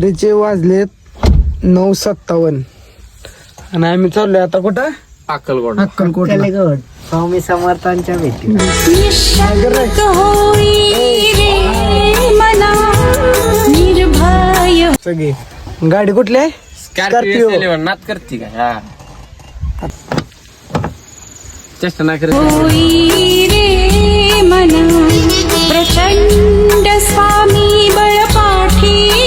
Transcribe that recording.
रात्रीचे वाजलेत 9:57 आणि आम्ही चाललोय आता कुठं? अक्कलकोटला. स्वामी समर्थांच्या भेटी. सगळी गाडी कुठली आहे? स्कॉर्पिओ नात करते का? हा चेष्टा नाही करत. प्रचंड स्वामी बळपाठी